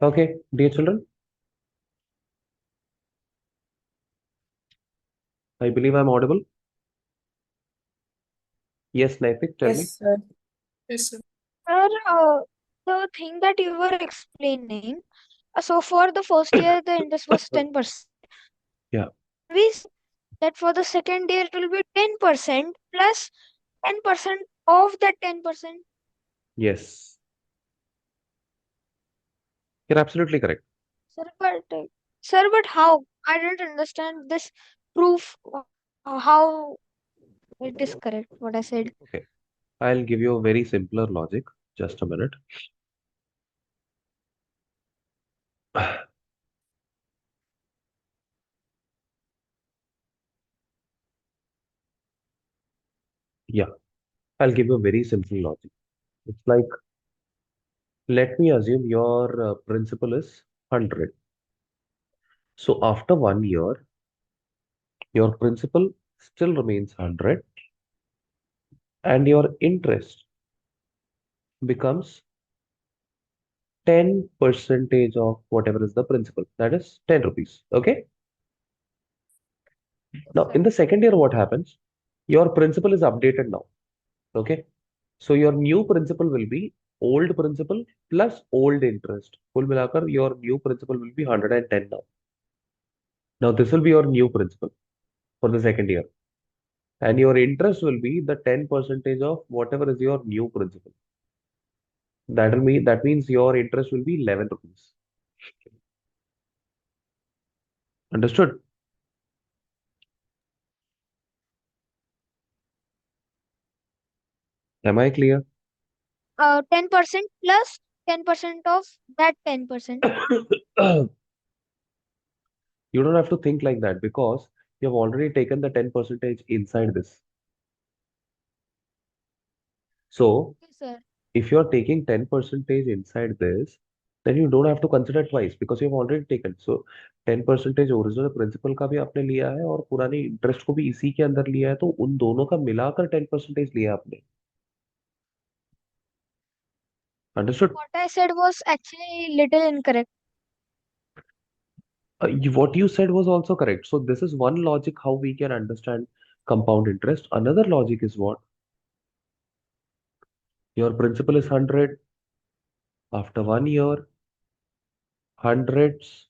Okay, dear children, I believe I'm audible. Yes, Naipik, tell me. Yes, sir. Yes, sir. Sir, the thing that you were explaining, so for the first year, the interest was 10%. Yeah, We said that for the second year, it will be 10% plus 10% of that 10%. yes, you're absolutely correct. Sir, but how? I don't understand this proof, how it is correct, what I said. Okay, I'll give you a very simpler logic. Just a minute. Yeah, I'll give you a very simple logic. It's like, let me assume your principal is 100. So after 1 year, your principal still remains 100 and your interest becomes 10 percentage of whatever is the principal. That is 10 rupees. Okay. Yes, Now, in sir. the second year, what happens? Your principal is updated now. Okay. So your new principal will be old principal plus old interest. Full milakar, your new principal will be 110 now. Now this will be your new principal for the second year. And your interest will be the 10 percentage of whatever is your new principal. That means your interest will be 11 rupees. Understood? Am I clear? 10% plus 10% of that 10%. You don't have to think like that because you have already taken the 10 percentage inside this. So Okay, sir. if you're taking 10 percentage inside this, then you don't have to consider twice because you've already taken. So 10 percentage original principal का भी आपने लिया है और पुरानी interest को भी इसी के अंदर लिया है, तो उन दोनों का मिलाकर 10 परसेंटेज लिया आपने. Understood? What I said was actually little incorrect. What you said was also correct. So this is one logic how we can understand compound interest. Another logic is what? Your principal is 100. After 1 year, hundreds,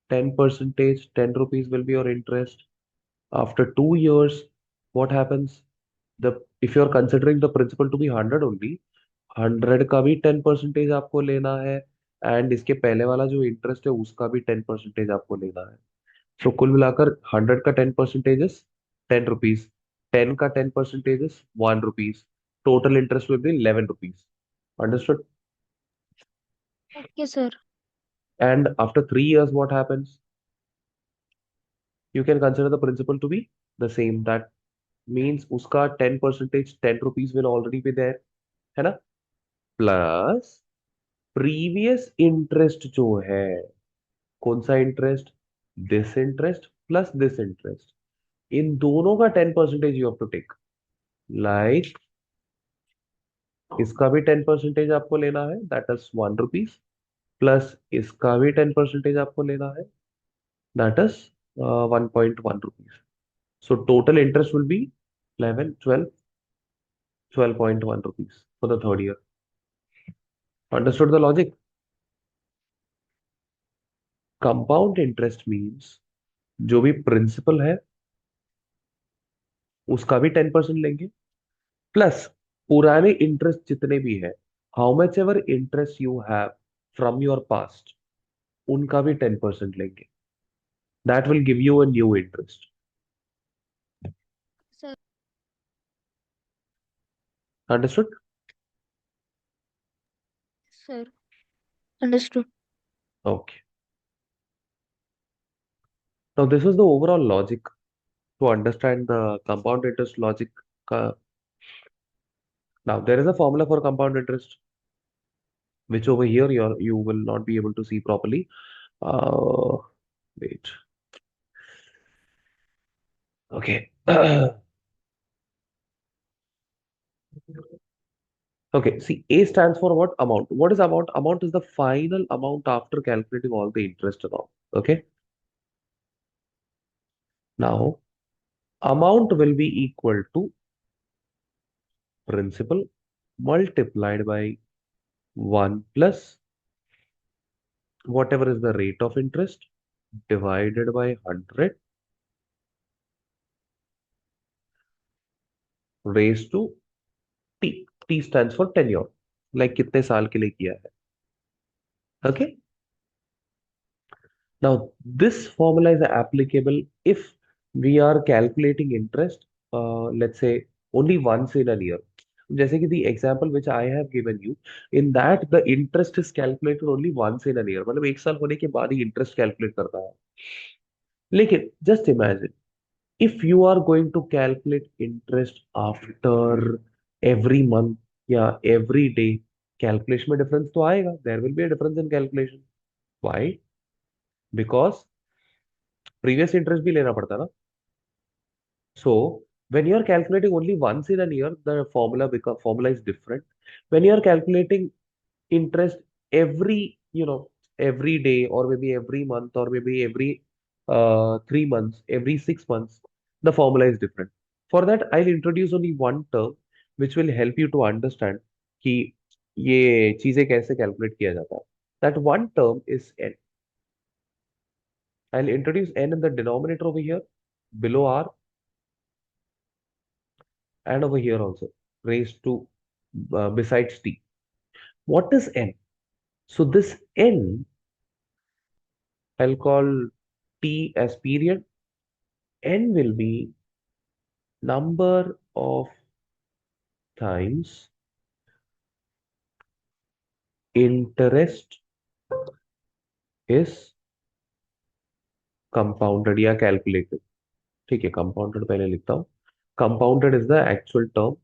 10 percentage, 10 rupees will be your interest. After 2 years, what happens? The if you're considering the principal to be 100 only, 100 का भी 10 percentage आपको लेना है and इसके पहले वाला जो interest है उसका भी 10 परसेंटेज आपको लेना है. तो कुल मिलाकर 100 का 10 परसेंटेज 10 रुपीज, 10 का 10 percentage 1 rupees. Total interest will be 11 rupees. Understood? Okay, sir. And after 3 years what happens? You can consider the principal to be the same. That means उसका 10 percentage 10 rupees will already be there, है ना? Plus previous interest जो है, कौन सा interest? This interest plus this interest. इन दोनों का 10 percentage you have to take. Like इसका भी 10 परसेंटेज आपको लेना है, दैट इज 1 रुपीज. प्लस इसका भी 10 परसेंटेज आपको लेना है, that is 1.1 rupees. So total interest will be 11 12 12.1 rupees for the third year. Understood the logic? Compound interest means जो भी प्रिंसिपल है उसका भी 10% लेंगे, प्लस पुराने इंटरेस्ट जितने भी है, how much ever interest you have from your past, उनका भी 10% लेंगे. That will give you a new interest. Sir, understood? sir. Understood. Okay. Now this is the overall logic to understand the compound interest logic. Now there is a formula for compound interest which over here you will not be able to see properly. Wait. Okay. Okay, see, A stands for what? Amount. What is amount? Amount is the final amount after calculating all the interest and all. Okay. Now, amount will be equal to principal multiplied by 1 plus whatever is the rate of interest divided by 100 raised to T. T stands for tenure. Like कितने साल के लिए किया है. Okay. Now, this formula is applicable if we are calculating interest, let's say, only once in a year. जैसे कि the example which I have given you, in that the interest is calculated only once in a year. मतलब एक साल होने के बाद ही interest calculate करता है. लेकिन just imagine, if you are going to calculate interest after every month या every day, calculation में difference तो आएगा. There will be a difference in calculation. Why? Because previous interest भी लेना पड़ता ना. So when you are calculating only once in a year, the formula is different. When you are calculating interest every, every day or maybe every month or maybe every 3 months, every 6 months, the formula is different. For that, I'll introduce only one term which will help you to understand कि ये चीजें कैसे calculate किया जाता है. That one term is n. I'll introduce n in the denominator over here, below r, and over here also, raised to besides t. What is n? So this n, I'll call t as period. N will be number of times interest is compounded या calculated. ठीक है, compounded पहले लिखता हूँ. Compounded is the actual term.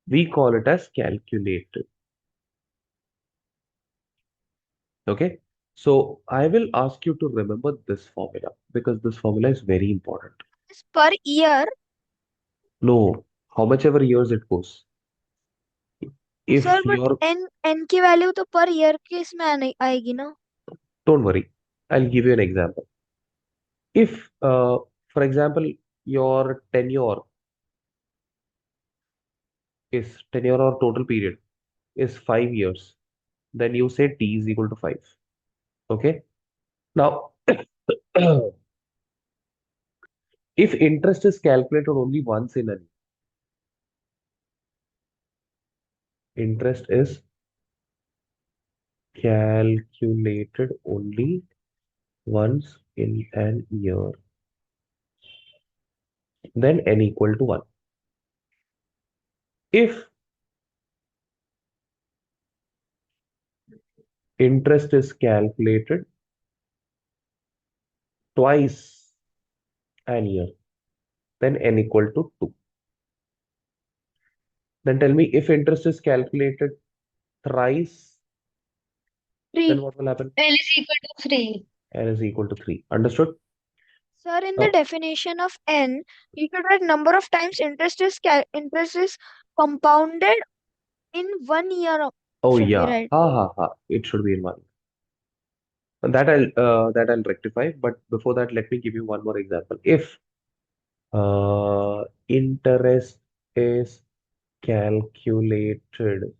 We call it as calculated. Okay. So I will ask you to remember this formula because this formula is very important. Is per year. No, how much ever years it goes. Sir If but your, n की value तो पर year के इसमें आएगी ना. don't worry, I'll give you an example. If, for example, your tenure or total period is 5 years, then you say T is equal to 5. Okay. Now, if interest is calculated only once in a year, interest is calculated only once in an year, then n equal to 1. If interest is calculated twice an year, then n equal to 2. Then tell me, if interest is calculated thrice, then 3. what will happen? L is equal to 3. N is equal to 3. Understood? Sir, in the Now, definition of n, you should write number of times interest is compounded in 1 year. oh Should be yeah, right. ha ha ha. It should be in 1. And that I'll rectify. But before that, let me give you one more example. If interest is calculated,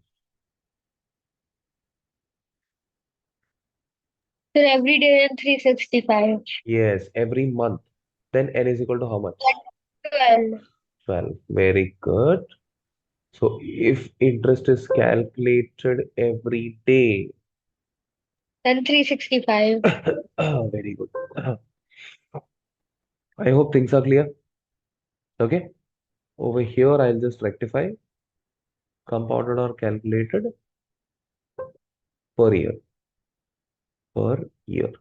So every day in 365. yes, every month, then n is equal to how much? 12. 12. Very good. So if interest is calculated every day, Then 365. very good. I hope things are clear. Okay. Over here, I'll just rectify compounded or calculated per year. Per year.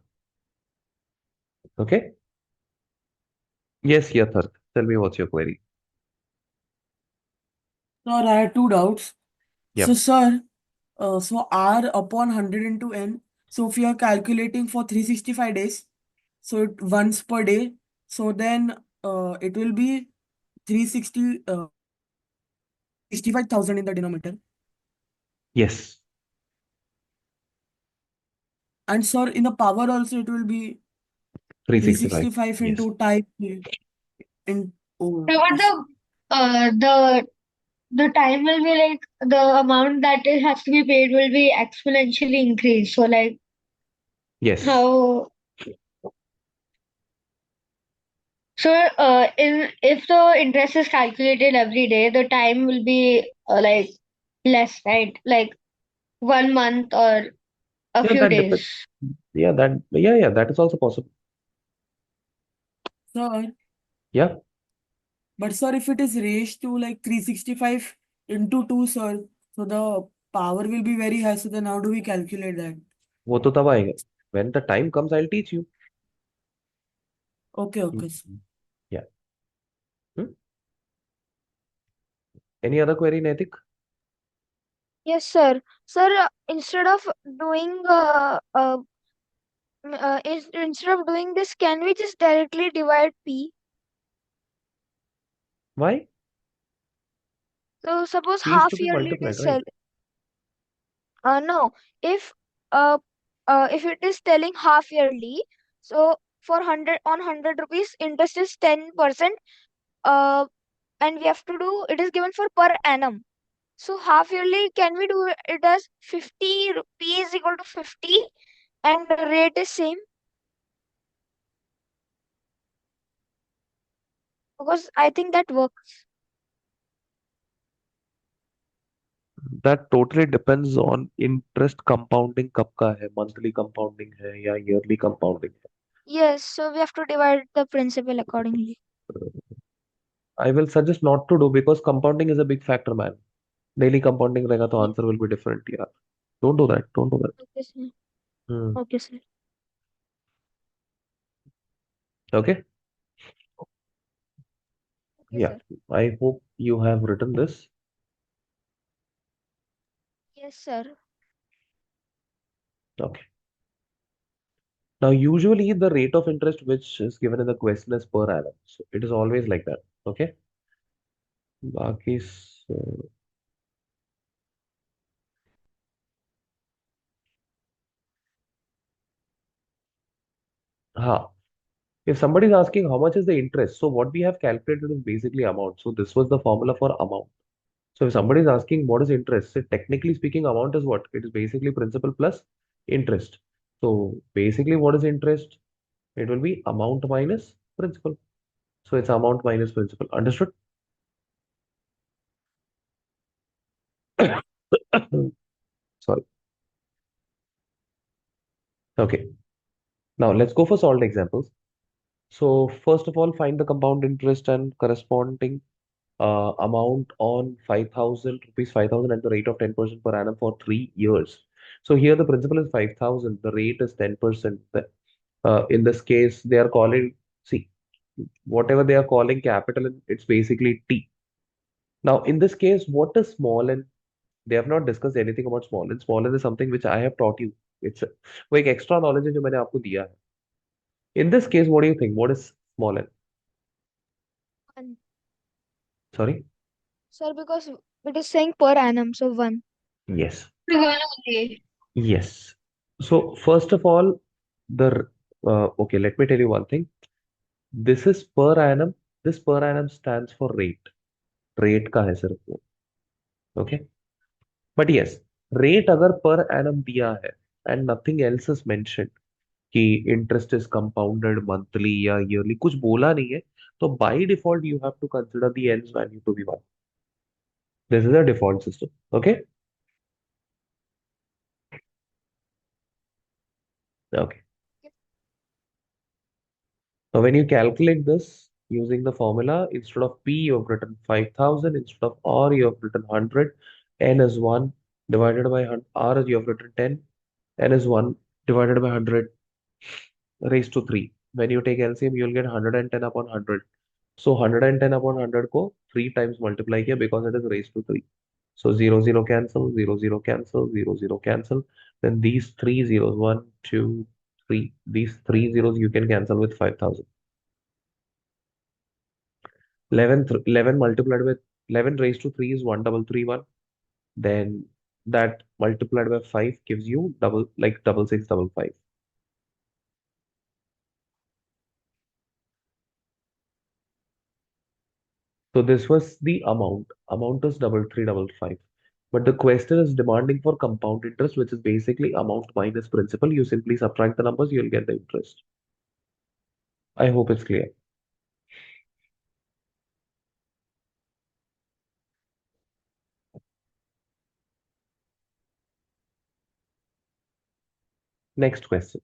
Okay. Yes, Yatharth. Tell me what's your query. Sir, I had two doubts. So, Yep. sir, so R upon 100 into N. So, if you are calculating for 365 days, so once per day, so then it will be 360. 65,000 in the denominator. Yes. And sir, in the power also it will be 365. 365 Yes. into type in oh So, yes. the time will be like the amount that it has to be paid will be exponentially increased. So like Yes. how so in if the interest is calculated every day, the time will be like less, right? Like 1 month or a Yeah, few that depends. days. Yeah, that is also possible. Sir, Yeah. but sir, if it is raised to like 365 into 2, sir, so the power will be very high. So then how do we calculate that? वो तो तब आएगा. When the time comes, I'll teach you. Okay, okay, sir. Mhm. Yeah. Hmm? Any other query, Naitik? Yes, sir. Sir, instead of doing instead of doing this, can we just directly divide P? Why? So suppose P is to half be yearly it multiplied, is right? no. If if it is telling half yearly, so for 100 rupees, interest is 10%. Uh, and we have to do it is given for per annum. So half yearly, can we do it as 50 rupees equal to 50 and the rate is same? Because I think that works. That totally depends on interest compounding कब का है, monthly compounding है या yearly compounding है. Yes, so we have to divide the principal accordingly. I will suggest not to do because compounding is a big factor, man. Daily compounding रहेगा तो Yes. answer will be different, yeah. Don't do that. Don't do that. Okay, sir. Hmm. Okay, sir. Okay. Okay, Yeah. sir. I hope you have written this. Yes, sir. Okay. Now, usually the rate of interest which is given in the question is per annum. So it is always like that. Okay. बाकी हाँ. If somebody is asking how much is the interest, so what we have calculated is basically amount. So this was the formula for amount. So if somebody is asking what is interest, so technically speaking, amount is what? It is basically principal plus interest. So basically, what is interest? It will be amount minus principal. So it's amount minus principal. Understood? Sorry. Okay. Now let's go for solved examples. So first of all, find the compound interest and corresponding amount on 5,000 rupees, 5,000 at the rate of 10% per annum for 3 years. So here the principal is 5,000, the rate is 10%. In this case, they are calling, see, whatever they are calling capital, it's basically T. Now, in this case, what is small n? They have not discussed anything about small n. Small n is something which I have taught you. It's वो एक extra knowledge है जो मैंने आपको दिया है. In this case, what do you think? What is small n? One. Sorry? Sir, because it is saying per annum, so one. Yes. One only. Yes. So first of all, okay, let me tell you one thing. This is per annum. This per annum stands for rate. Rate का है सिर्फ वो. Okay. But yes, rate अगर per annum दिया है and nothing else is mentioned कि interest is compounded monthly या yearly कुछ बोला नहीं है तो by default you have to consider the n's value to be 1. This is a default system. Okay. Okay. Now, when you calculate this using the formula, instead of P, you have written 5,000. Instead of R, you have written 100. N is 1 divided by 100. R, you have written 10. N is 1 divided by 100 raised to 3. When you take LCM, you will get 110 upon 100. So 110 upon 100 को 3 times multiply किया because it is raised to 3. So 0, 0 cancel, 0, 0 cancel, 0, 0 cancel. Then these three zeros, 1, 2, 3, these three zeros you can cancel with 5,000. 11 multiplied with 11 raised to 3 is 1331. Then that multiplied by 5 gives you double, like 6655. So this was the amount. Amount is 3355. But the question is demanding for compound interest, which is basically amount minus principal. You simply subtract the numbers, you'll get the interest. I hope it's clear. Next question.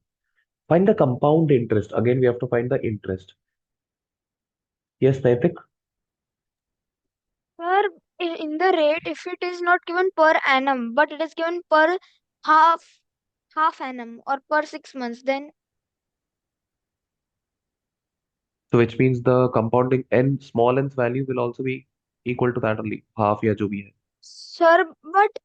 Find the compound interest. Again, we have to find the interest. Yes, Naitik? Sir, in the rate, if it is not given per annum, but it is given per half half annum or per 6 months, then So which means the compounding n, small n's value will also be equal to that only. Half या जो भी है. sir, but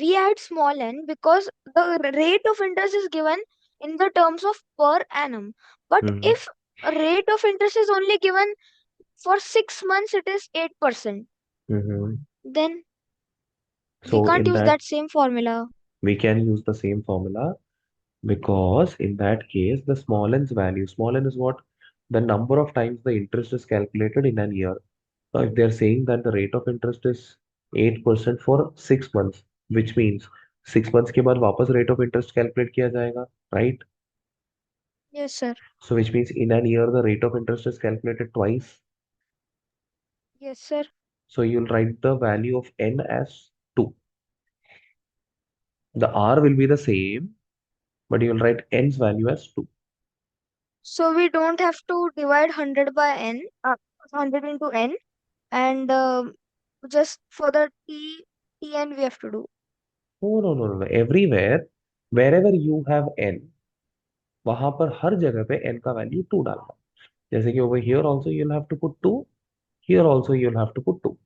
we add small n because the rate of interest is given in the terms of per annum. But Mhm. if a rate of interest is only given for 6 months, it is 8%. Mhm. Then we So can't in use that, that same formula. we can use the same formula because in that case, the small n is what? The number of times the interest is calculated in an year. So if they're saying that the rate of interest is 8% for 6 months, which means 6 months के बाद वापस rate of interest calculate किया जाएगा, right? Yes, sir. So which means in an year the rate of interest is calculated twice. Yes, sir. So you'll write the value of n as 2. The r will be the same, but you'll write n's value as 2. So we don't have to divide 100 by n, 100 into n, and just for the tn we have to do. No, no, no, no, no. Everywhere, wherever you have n, वहां पर हर जगह पे n का value 2 डालना. जैसे कि over here also you'll have to put 2, here also you'll have to put 2.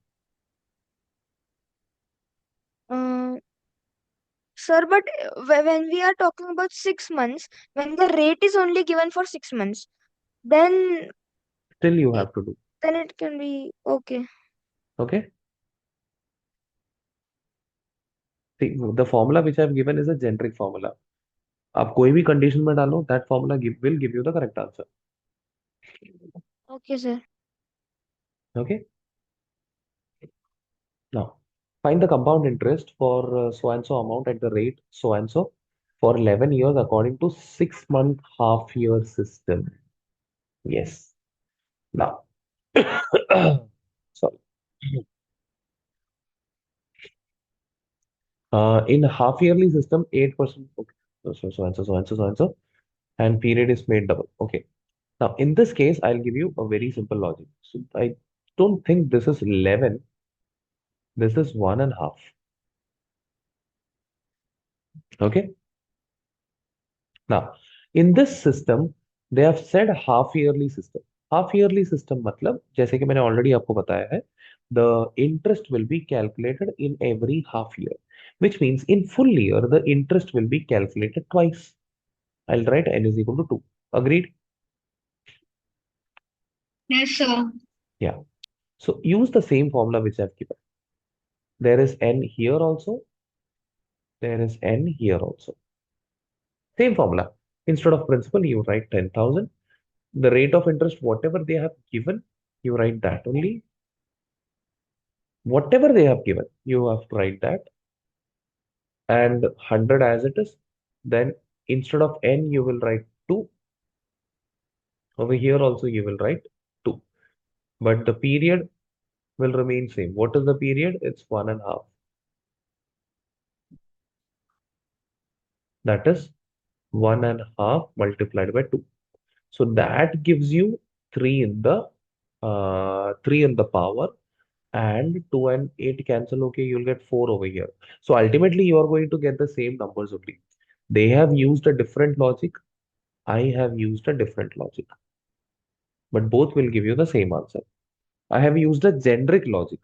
Uh, Sir, but when we are talking about 6 months, when the rate is only given for 6 months, then Still you it, have to do. then it can be okay. Okay? See, the formula which I've given is a generic formula. आप कोई भी condition में डालो, that formula will give you the correct answer. Okay, sir. Okay? Now, find the compound interest for so and so amount at the rate so and so for 11 years according to 6-month half-year system. Yes. Now, sorry. In half-yearly system, 8%. Okay. So and so, so and so, so and so, and period is made double. Okay. Now, in this case, I'll give you a very simple logic. So I don't think this is 11. This is 1.5. Okay. Now, in this system, they have said half yearly system. Half yearly system मतलब जैसे कि मैंने already आपको बताया है, the interest will be calculated in every half year, which means in full year the interest will be calculated twice. I'll write n is equal to 2. Agreed? Yes, sir. Yeah. So use the same formula which I've given. There is n here also. There is n here also. Same formula. Instead of principal, you write 10,000. The rate of interest, whatever they have given, you write that only. Whatever they have given, you have to write that. And 100 as it is. Then instead of n, you will write 2. Over here also, you will write 2. But the period will remain same. What is the period? It's 1.5. That is 1.5 multiplied by 2. So that gives you 3 in the 3 in the power, and 2 and 8 cancel. Okay, you'll get 4 over here. So ultimately you are going to get the same numbers only. They have used a different logic. I have used a different logic, but both will give you the same answer. I have used a generic logic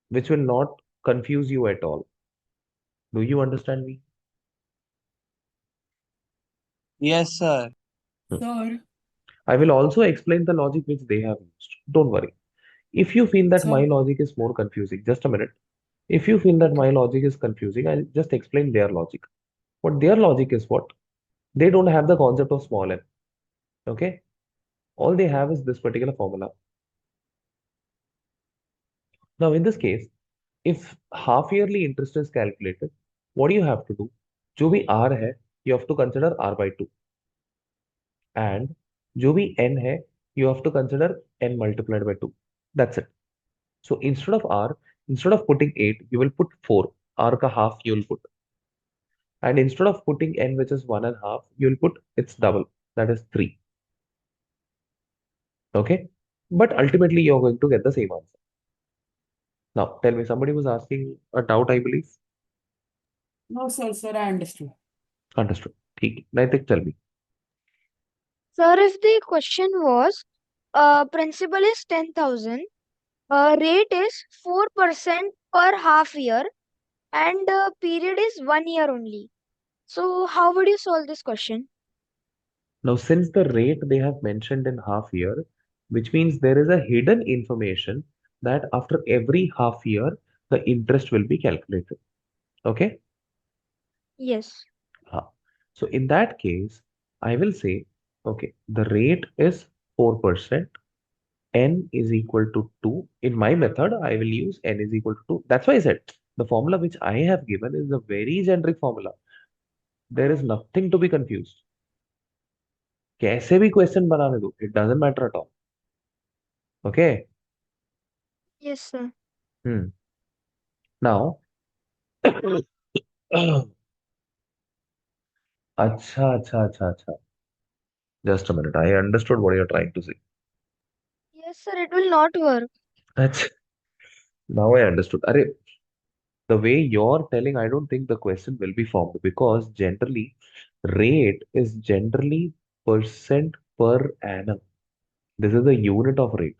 which will not confuse you at all. Do you understand me? Yes, sir. Hmm. Sir, I will also explain the logic which they have used. Don't worry. If you feel that my Sir, logic is more confusing, just a minute. If you feel that okay. my logic is confusing, I'll just explain their logic. What their logic is what? They don't have the concept of small n. Okay? All they have is this particular formula. Now, in this case, if half yearly interest is calculated, what do you have to do? जो भी R है, you have to consider R by 2. And जो भी N है, you have to consider N multiplied by 2. That's it. So instead of R, instead of putting 8, you will put 4. R ka half you will put. And instead of putting N, which is 1.5, you will put its double. That is 3. Okay? But ultimately, you're going to get the same answer. Now, tell me, somebody was asking a doubt, I believe. No, sir, I understood. Understood. ठीक है. Naitik, tell me. Sir, if the question was, principal is 10,000, rate is 4% per half year, and period is 1 year only. So, how would you solve this question? Now, since the rate they have mentioned in half year, which means there is a hidden information that after every half year, the interest will be calculated. Okay? Yes. Huh. So, in that case, I will say, okay, the rate is 4%, n is equal to 2. In my method, I will use n is equal to 2. That's why I said the formula which I have given is a very generic formula. There is nothing to be confused. कैसे भी question बनाने दो, it doesn't matter at all. Okay? Yes, sir. Hmm. Now, अच्छा अच्छा अच्छा अच्छा. Just a minute. I understood what you're trying to say. Yes, sir, it will not work. अच्छा, now I understood. Arey, the way you're telling, I don't think the question will be formed because generally, rate is generally percent per annum. This is the unit of rate.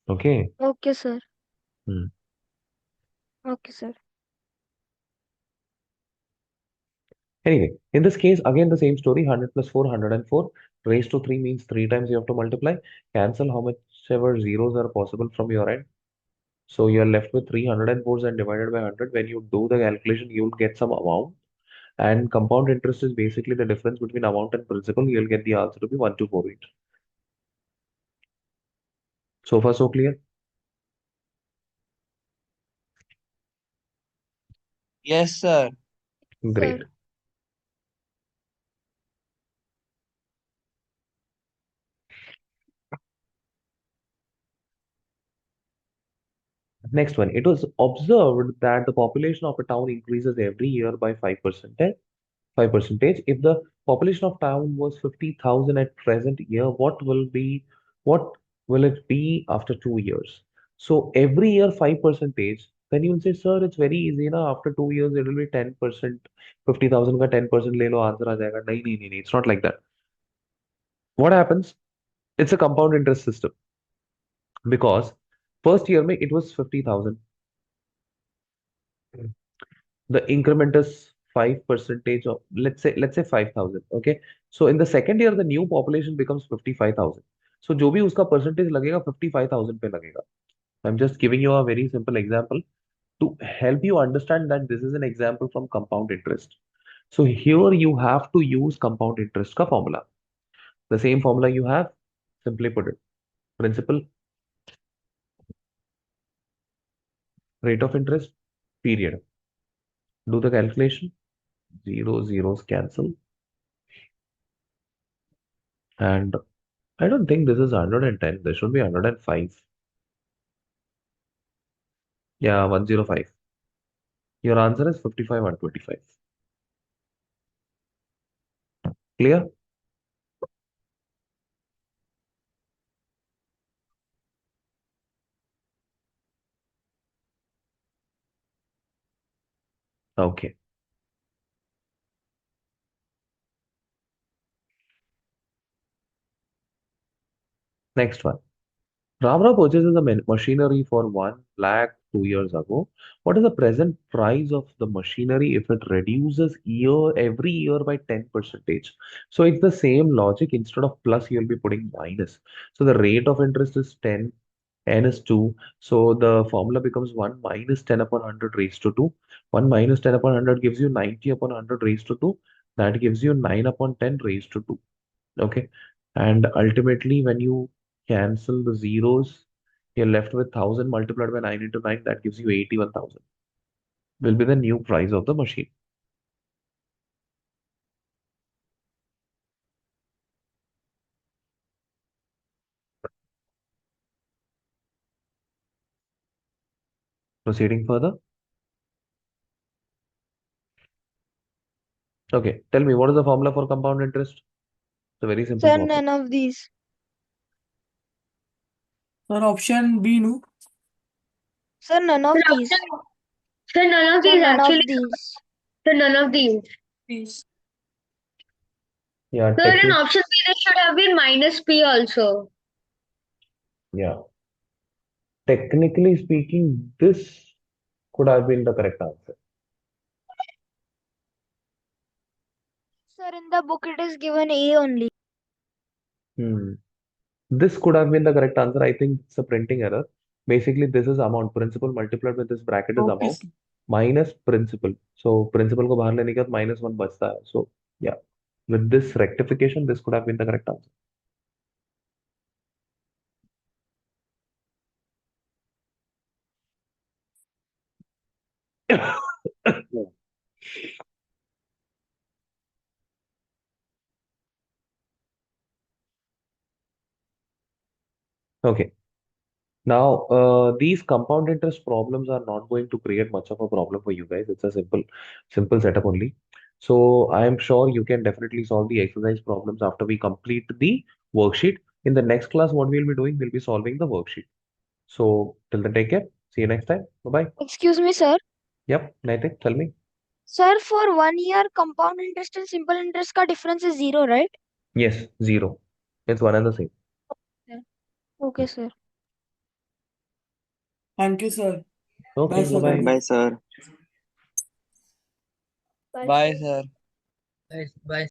Okay. Okay, sir. Hmm. Okay, sir. Anyway, in this case, again the same story, 100 plus 4, 104. Raised to 3 means 3 times you have to multiply. Cancel how much ever zeros are possible from your end. So you're left with 304 and divided by 100. When you do the calculation, you'll get some amount. And compound interest is basically the difference between amount and principal. You'll get the answer to be 1248. So far, so clear? Yes, sir. Great. Sir. Next one. It was observed that the population of a town increases every year by 5%. 5%. If the population of town was 50,000 at present year, what will it be after 2 years? So every year 5%. Then you will say, sir, it's very easy. Na? After 2 years, it will be 10%. 50,000 का 10% ले लो, answer आ जाएगा. नहीं, नहीं, नहीं, नहीं. It's not like that. What happens? It's a compound interest system because first year में it was 50,000. The increment is 5 percentage of, let's say 5,000. Okay, so in the second year the new population becomes 55,000. So जो भी उसका percentage लगेगा 55,000 पे लगेगा. I'm just giving you a very simple example to help you understand that this is an example from compound interest. So here you have to use compound interest का formula. The same formula you have, simply put it. Principal, rate of interest, period. Do the calculation. Zero zeros cancel. And I don't think this is 110. This should be 105. Yeah, 105. Your answer is 55 and 25. Clear? Okay. Next one. Ramra purchases a machinery for 1 lakh 2 years ago, what is the present price of the machinery if it reduces every year by 10 percentage? So it's the same logic. Instead of plus, you'll be putting minus. So the rate of interest is 10, n is 2. So the formula becomes 1 minus 10 upon 100 raised to 2. 1 minus 10 upon 100 gives you 90 upon 100 raised to 2. That gives you 9 upon 10 raised to 2. Okay. And ultimately, when you cancel the zeros, you're left with 1000 multiplied by 9 into 9. That gives you 81,000. Will be the new price of the machine. Proceeding further. Okay. Tell me, what is the formula for compound interest? It's a very simple Sir, formula. none of these. Sir, option B, no? Sir, none Sir, of these. none of Sir, these none of actually. these. Sir, none of these. Yes. Yeah, Sir, in option B, there should have been minus P also. yeah. Technically speaking, this could have been the correct answer. Sir, in the book it is given A only. Hmm. This could have been the correct answer. I think it's a printing error. Basically, this is amount. Principal multiplied with this bracket is Okay, amount sir. minus principal. So principal को बाहर लेने के बाद -1 बचता है. So yeah, with this rectification, this could have been the correct answer. Okay. Now, these compound interest problems are not going to create much of a problem for you guys. It's a simple setup only. So I am sure you can definitely solve the exercise problems after we complete the worksheet. In the next class, what we'll be doing, we'll be solving the worksheet. So till then, take care. See you next time. Bye-bye. Excuse me, sir. Yep, Naitik, tell me. Sir, for 1 year, compound interest and simple interest ka difference is 0, right? Yes, 0. It's one and the same. Yeah. Okay, sir. Thank you, sir. Okay, Bye, sir. bye-bye. Bye, sir. Bye, Bye, sir. sir. Bye,